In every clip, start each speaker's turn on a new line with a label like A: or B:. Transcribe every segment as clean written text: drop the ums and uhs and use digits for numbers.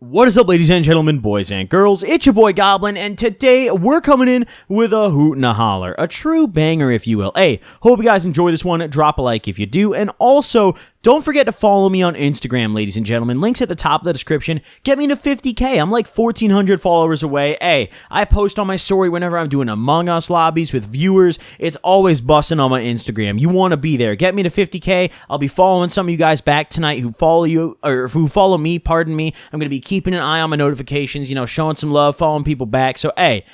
A: What is up, ladies and gentlemen, boys and girls? It's your boy Goblin, and today we're coming in with a hoot and a holler. A true banger, if you will. Hey, hope you guys enjoy this one. Drop a like if you do, and also, don't forget to follow me on Instagram, ladies and gentlemen. Links at the top of the description. Get me to 50K. I'm like 1,400 followers away. Hey, I post on my story whenever I'm doing Among Us lobbies with viewers. It's always busting on my Instagram. You want to be there. Get me to 50K. I'll be following some of you guys back tonight who follow you, or who follow me, pardon me. I'm going to be keeping an eye on my notifications, showing some love, following people back. So, hey,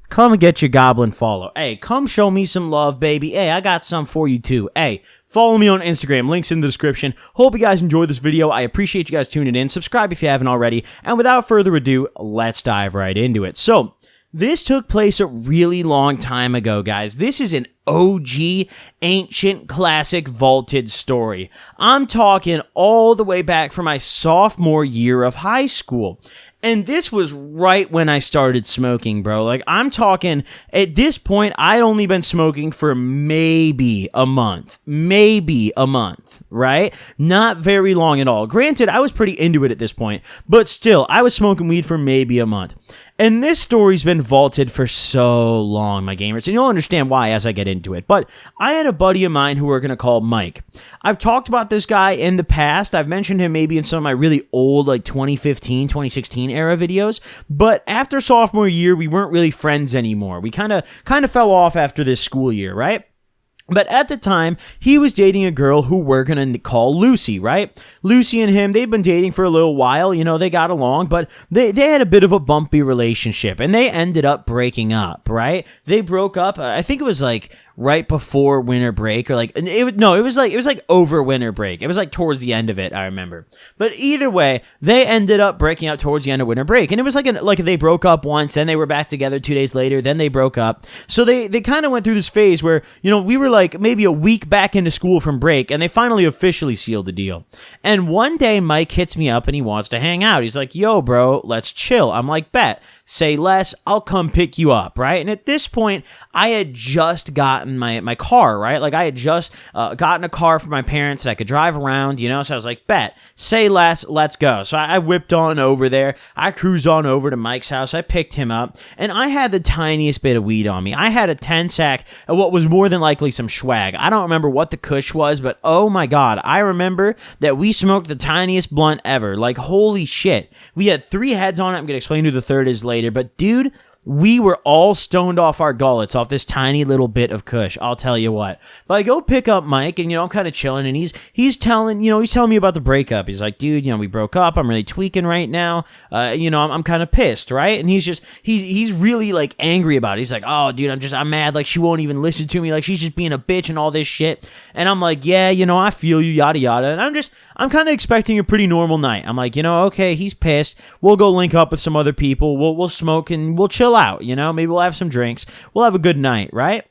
A: come and get your Goblin follow. Hey, come show me some love, baby. Hey, I got some for you too. Hey, follow me on Instagram. Links in the description. Hope you guys enjoyed this video. I appreciate you guys tuning in. Subscribe if you haven't already. And without further ado, let's dive right into it. So, this took place a really long time ago, guys. This is an OG, ancient, classic, vaulted story. I'm talking all the way back from my sophomore year of high school. And this was right when I started smoking, bro. Like, I'm talking, at this point, I'd only been smoking for maybe a month. Right? Not very long at all. Granted, I was pretty into it at this point, but still, I was smoking weed for maybe a month. And this story's been vaulted for so long, my gamers, and you'll understand why as I get into it. But I had a buddy of mine who we're going to call Mike. I've talked about this guy in the past. I've mentioned him maybe in some of my really old, like 2015, 2016 era videos. But after sophomore year, we weren't really friends anymore. We kind of fell off after this school year, right? But at the time, he was dating a girl who we're going to call Lucy, right? Lucy and him, they'd been dating for a little while. They got along, but they had a bit of a bumpy relationship, and they ended up breaking up, right? They broke up, I think it was like right before winter break, or it was like over winter break. It was like towards the end of it, I remember. But either way, they ended up breaking up towards the end of winter break, and it was like they broke up once, then they were back together 2 days later, then they broke up. So they kind of went through this phase where, we were like maybe a week back into school from break, and they finally officially sealed the deal. And one day, Mike hits me up and he wants to hang out. He's like, yo, bro, let's chill. I'm like, bet. Say less, I'll come pick you up, right? And at this point, I had just gotten my car, right? Like, I had just gotten a car for my parents that I could drive around, so I was like, bet, say less, let's go. So I whipped on over there. I cruised on over to Mike's house. I picked him up, and I had the tiniest bit of weed on me. I had a 10-sack of what was more than likely some swag. I don't remember what the kush was, but oh my God, I remember that we smoked the tiniest blunt ever. Like, holy shit. We had 3 heads on it. I'm going to explain who the third is later. But dude, we were all stoned off our gullets off this tiny little bit of kush, I'll tell you what. But I go pick up Mike, and I'm kind of chilling, and he's telling me about the breakup. He's like, dude, we broke up. I'm really tweaking right now. I'm kind of pissed, right? And he's really like angry about it. He's like, oh, dude, I'm mad. Like, she won't even listen to me. Like, she's just being a bitch and all this shit. And I'm like, yeah, I feel you, yada yada. And I'm kind of expecting a pretty normal night. I'm like, okay, he's pissed. We'll go link up with some other people. We'll smoke and we'll chill out, maybe we'll have some drinks, we'll have a good night, right?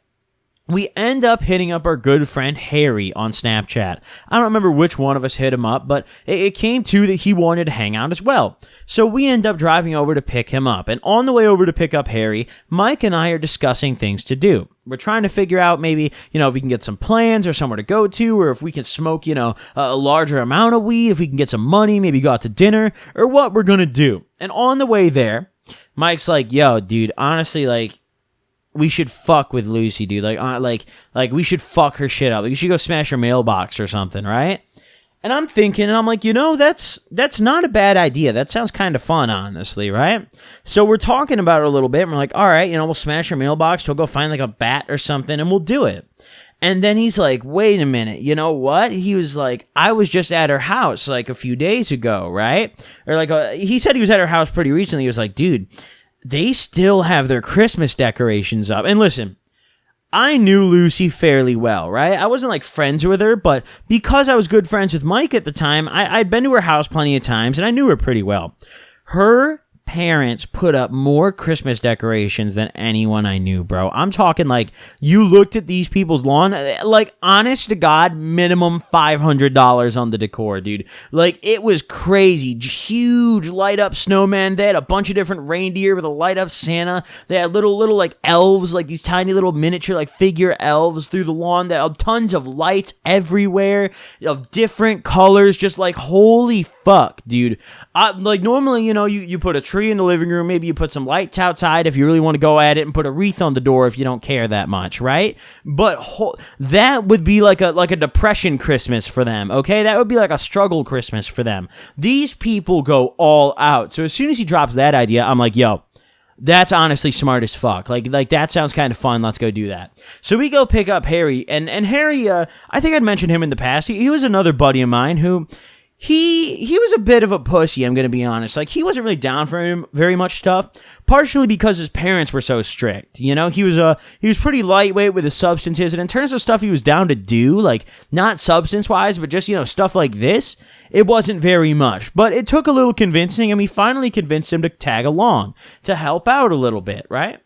A: We end up hitting up our good friend Harry on Snapchat. I don't remember which one of us hit him up, but it came to that he wanted to hang out as well. So we end up driving over to pick him up, and on the way over to pick up Harry, Mike and I are discussing things to do. We're trying to figure out maybe, if we can get some plans or somewhere to go to, or if we can smoke, a larger amount of weed, if we can get some money, maybe go out to dinner, or what we're going to do. And on the way there, Mike's like, yo, dude, honestly, like, we should fuck with Lucy, dude. Like we should fuck her shit up. Like, we should go smash her mailbox or something, right? And I'm thinking, and I'm like, that's not a bad idea. That sounds kind of fun, honestly, right? So we're talking about it a little bit, and we're like, all right, we'll smash her mailbox. We'll go find like a bat or something, and we'll do it. And then he's like, wait a minute, you know what? He was like, I was just at her house like a few days ago, right? Or like, he said he was at her house pretty recently. He was like, dude, they still have their Christmas decorations up. And listen, I knew Lucy fairly well, right? I wasn't like friends with her, but because I was good friends with Mike at the time, I'd been to her house plenty of times, and I knew her pretty well. Her parents put up more Christmas decorations than anyone I knew, bro. I'm talking like, you looked at these people's lawn, like, honest to God, minimum $500 on the decor, dude. Like, it was crazy. Huge light up snowmen. They had a bunch of different reindeer with a light up Santa. They had little like elves, like these tiny little miniature like figure elves through the lawn. They had tons of lights everywhere of different colors. Just like, holy fuck, dude. Like normally, you put a tree in the living room, maybe you put some lights outside if you really want to go at it, and put a wreath on the door if you don't care that much, right? But that would be like a depression Christmas for them, okay? That would be like a struggle Christmas for them. These people go all out. So as soon as he drops that idea, I'm like, yo, that's honestly smart as fuck. Like that sounds kind of fun. Let's go do that. So we go pick up Harry, and Harry, I think I'd mentioned him in the past. He was another buddy of mine who he was a bit of a pussy, I'm going to be honest. Like, he wasn't really down for him very much stuff, partially because his parents were so strict. He was pretty lightweight with his substances, and in terms of stuff he was down to do, like, not substance-wise, but just, stuff like this, it wasn't very much. But it took a little convincing, and we finally convinced him to tag along, to help out a little bit, right?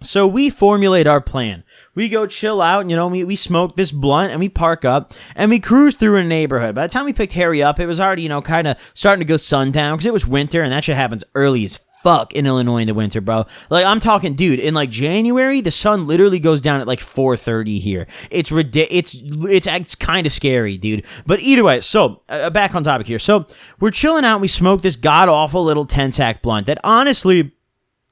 A: So we formulate our plan. We go chill out, we smoke this blunt, and we park up, and we cruise through a neighborhood. By the time we picked Harry up, it was already, kind of starting to go sundown, because it was winter, and that shit happens early as fuck in Illinois in the winter, bro. Like, I'm talking, dude, in, like, January, the sun literally goes down at, like, 4:30 here. It's it's kind of scary, dude. But either way, so, back on topic here. So, we're chilling out, and we smoke this god-awful little 10-sack blunt that, honestly,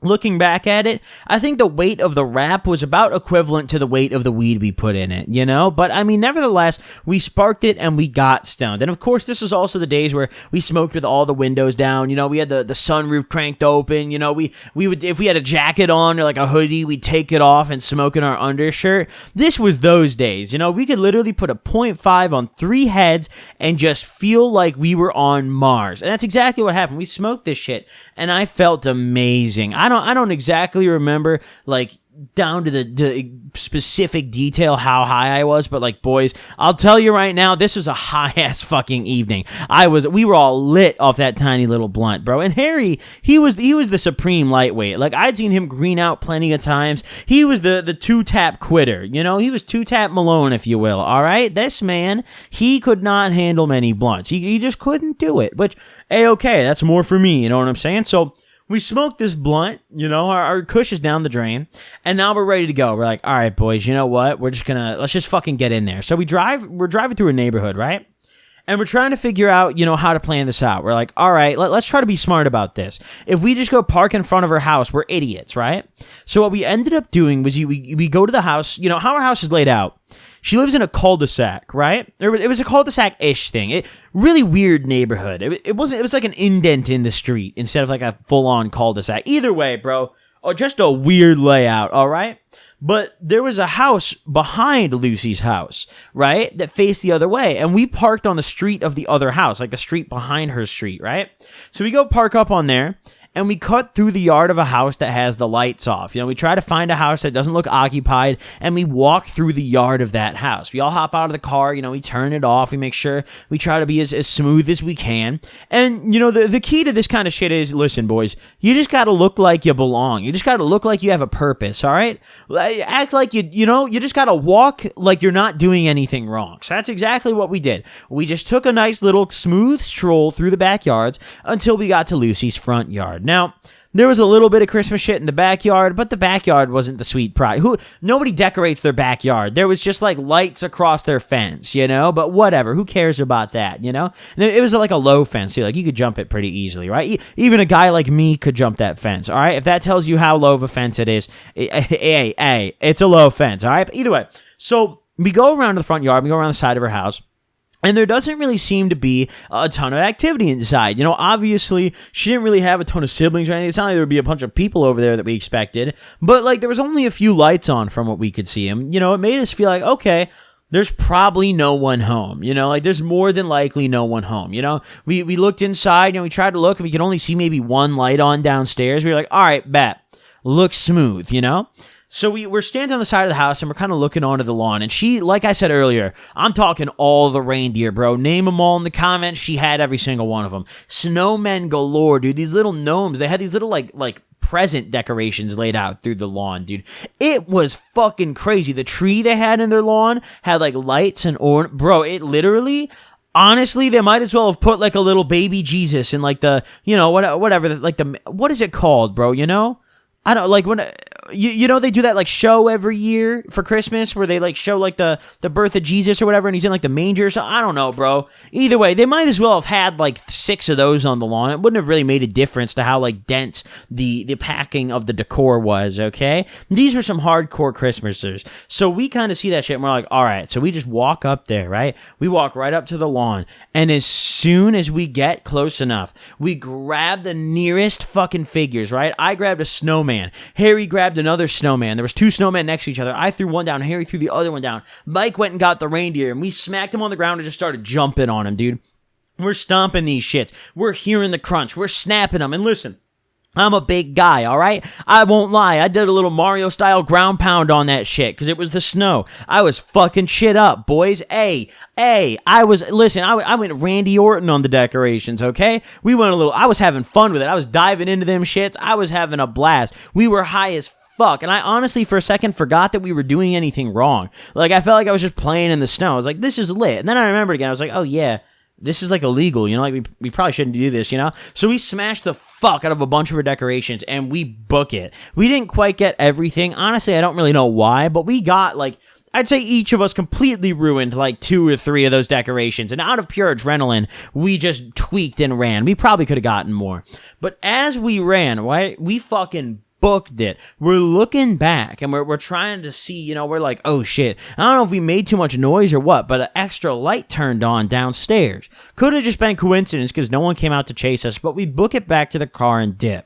A: looking back at it, I think the weight of the wrap was about equivalent to the weight of the weed we put in it, But, I mean, nevertheless, we sparked it and we got stoned. And, of course, this was also the days where we smoked with all the windows down. We had the sunroof cranked open. We would, if we had a jacket on or, like, a hoodie, we'd take it off and smoke in our undershirt. This was those days, We could literally put a .5 on 3 heads and just feel like we were on Mars. And that's exactly what happened. We smoked this shit, and I felt amazing. I don't exactly remember, like, down to the specific detail how high I was, but, like, boys, I'll tell you right now, this was a high-ass fucking evening. We were all lit off that tiny little blunt, bro. And Harry, he was the supreme lightweight. Like, I'd seen him green out plenty of times. He was the two-tap quitter, He was two-tap Malone, if you will, all right? This man, he could not handle many blunts. He just couldn't do it, which, A-okay, that's more for me, you know what I'm saying? So, we smoked this blunt, our kush is down the drain, and now we're ready to go. We're like, all right, boys, you know what? Let's just fucking get in there. So we're driving through a neighborhood, right? And we're trying to figure out, how to plan this out. We're like, all right, let's try to be smart about this. If we just go park in front of her house, we're idiots, right? So what we ended up doing was we go to the house, how our house is laid out. She lives in a cul-de-sac, right? It was a cul-de-sac-ish thing. Really weird neighborhood. It was like an indent in the street instead of like a full-on cul-de-sac. Either way, bro, just a weird layout, all right? But there was a house behind Lucy's house, right, that faced the other way. And we parked on the street of the other house, like the street behind her street, right? So we go park up on there. And we cut through the yard of a house that has the lights off. We try to find a house that doesn't look occupied, and we walk through the yard of that house. We all hop out of the car, we turn it off. We make sure we try to be as smooth as we can. And, the key to this kind of shit is, listen, boys, you just got to look like you belong. You just got to look like you have a purpose, all right? Act like you just got to walk like you're not doing anything wrong. So that's exactly what we did. We just took a nice little smooth stroll through the backyards until we got to Lucy's front yard. Now, there was a little bit of Christmas shit in the backyard, but the backyard wasn't the sweet pride. Nobody decorates their backyard. There was just like lights across their fence, but whatever. Who cares about that, And it was like a low fence, like you could jump it pretty easily, right? Even a guy like me could jump that fence, all right? If that tells you how low of a fence it is, hey, it's a low fence, all right? But either way, so we go around to the front yard, we go around the side of her house. And there doesn't really seem to be a ton of activity inside. Obviously, she didn't really have a ton of siblings or anything. It's not like there would be a bunch of people over there that we expected. But, like, there was only a few lights on from what we could see. And, it made us feel like, okay, there's probably no one home. Like, there's more than likely no one home. We looked inside, and we tried to look, and we could only see maybe one light on downstairs. We were like, all right, bet. Looks smooth, So we're standing on the side of the house, and we're kind of looking onto the lawn. And she, like I said earlier, I'm talking all the reindeer, bro. Name them all in the comments. She had every single one of them. Snowmen galore, dude. These little gnomes, they had these little, like present decorations laid out through the lawn, dude. It was fucking crazy. The tree they had in their lawn had, like, lights and bro, it literally... Honestly, they might as well have put, like, a little baby Jesus in, like, the, whatever, like, what is it called, bro, I don't, like, you know they do that like show every year for Christmas where they like show like the birth of Jesus or whatever, and he's in like the manger. So I don't know, bro. Either way, they might as well have had like 6 of those on the lawn. It wouldn't have really made a difference to how like dense the packing of the decor was. Okay, these were some hardcore Christmasers. So we kind of see that shit and we're like, all right. So we just walk up there, right? We walk right up to the lawn, and as soon as we get close enough, we grab the nearest fucking figures, right? I grabbed a snowman. Harry grabbed another snowman. There was 2 snowmen next to each other. I threw one down. Harry threw the other one down. Mike went and got the reindeer, and we smacked him on the ground and just started jumping on him, dude. We're stomping these shits. We're hearing the crunch. We're snapping them. And listen, I'm a big guy, all right? I won't lie. I did a little Mario-style ground pound on that shit because it was the snow. I was fucking shit up, boys. I went Randy Orton on the decorations, okay? I was having fun with it. I was diving into them shits. I was having a blast. We were high as fuck, and I honestly for a second forgot that we were doing anything wrong. Like, I felt like I was just playing in the snow. I was like, this is lit. And then I remembered again. I was like, oh, yeah. This is like illegal, you know, like we probably shouldn't do this, you know? So we smashed the fuck out of a bunch of our decorations and we book it. We didn't quite get everything. Honestly, I don't really know why, but we got like, I'd say each of us completely ruined like 2 or 3 of those decorations. And out of pure adrenaline, we just tweaked and ran. We probably could have gotten more. But as we ran, right, we fucking booked it. We're looking back and we're trying to see, you know, we're like, oh shit. I don't know if we made too much noise or what, but an extra light turned on downstairs. Could have just been coincidence because no one came out to chase us, but we book it back to the car and dip.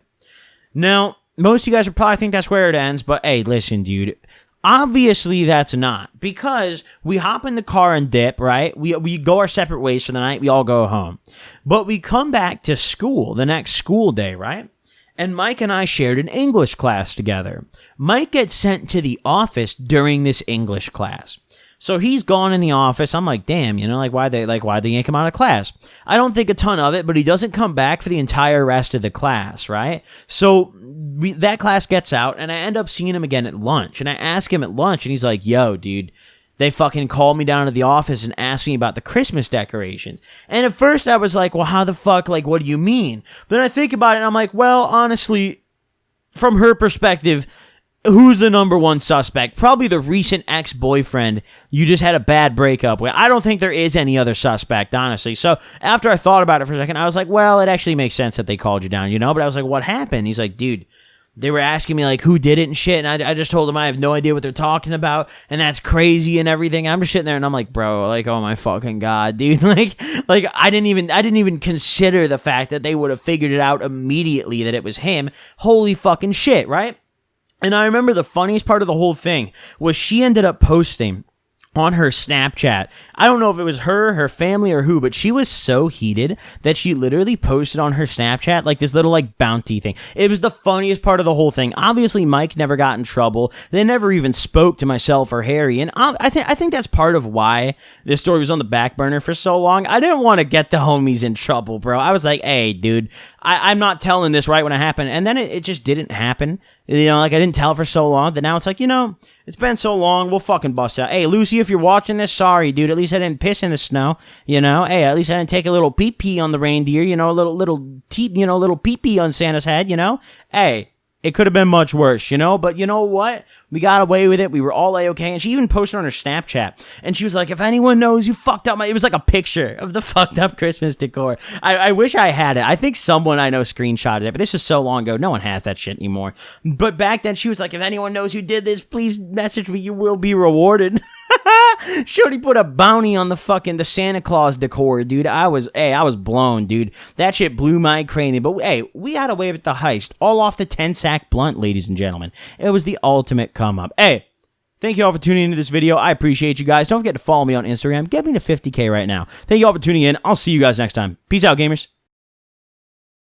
A: Now, most of you guys would probably think that's where it ends, but hey, listen, dude. Obviously, that's not, because we hop in the car and dip, right? We go our separate ways for the night. We all go home. But we come back to school the next school day, right? And Mike and I shared an English class together. Mike gets sent to the office during this English class. So he's gone in the office. I'm like, damn, you know, why'd they yank him out of class? I don't think a ton of it, but he doesn't come back for the entire rest of the class, right? So that class gets out, and I end up seeing him again at lunch. And I ask him at lunch, and he's like, yo, dude, they fucking called me down to the office and asked me about the Christmas decorations. And at first I was like, well, how the fuck, like, what do you mean? But then I think about it and I'm like, well, honestly, from her perspective, who's the number one suspect? Probably the recent ex-boyfriend you just had a bad breakup with. I don't think there is any other suspect, honestly. So after I thought about it for a second, I was like, well, it actually makes sense that they called you down, you know? But I was like, what happened? He's like, dude, they were asking me, like, who did it and shit, and I just told them I have no idea what they're talking about, and that's crazy and everything. I'm just sitting there, and I'm like, bro, like, oh my fucking God, dude. like, I didn't even consider the fact that they would have figured it out immediately that it was him. Holy fucking shit, right? And I remember the funniest part of the whole thing was she ended up posting on her Snapchat. I don't know if it was her family, or who, but she was so heated that she literally posted on her Snapchat like this little like bounty thing. It was the funniest part of the whole thing. Obviously, Mike never got in trouble. They never even spoke to myself or Harry, and I think that's part of why this story was on the back burner for so long. I didn't want to get the homies in trouble, bro. I was like, hey, dude, I'm not telling this right when it happened, and then it just didn't happen. You know, like I didn't tell for so long that now it's like, you know, it's been so long, we'll fucking bust out. Hey, Lucy, if you're watching this, sorry, dude. At least I didn't piss in the snow, you know. Hey, at least I didn't take a little pee-pee on the reindeer, you know, a little pee-pee on Santa's head, you know. Hey, it could have been much worse, you know, but you know what? We got away with it. We were all A-okay. And she even posted on her Snapchat. And she was like, if anyone knows you fucked up it was like a picture of the fucked up Christmas decor. I wish I had it. I think someone I know screenshotted it, but this is so long ago. No one has that shit anymore. But back then she was like, if anyone knows you did this, please message me. You will be rewarded. Shorty put a bounty on the Santa Claus decor, dude. I was blown, dude. That shit blew my cranium. But hey, we got away with the heist, all off the 10-sack blunt, ladies and gentlemen. It was the ultimate come up. Hey, thank you all for tuning into this video. I appreciate you guys. Don't forget to follow me on Instagram. Get me to 50K right now. Thank you all for tuning in. I'll see you guys next time. Peace out, gamers.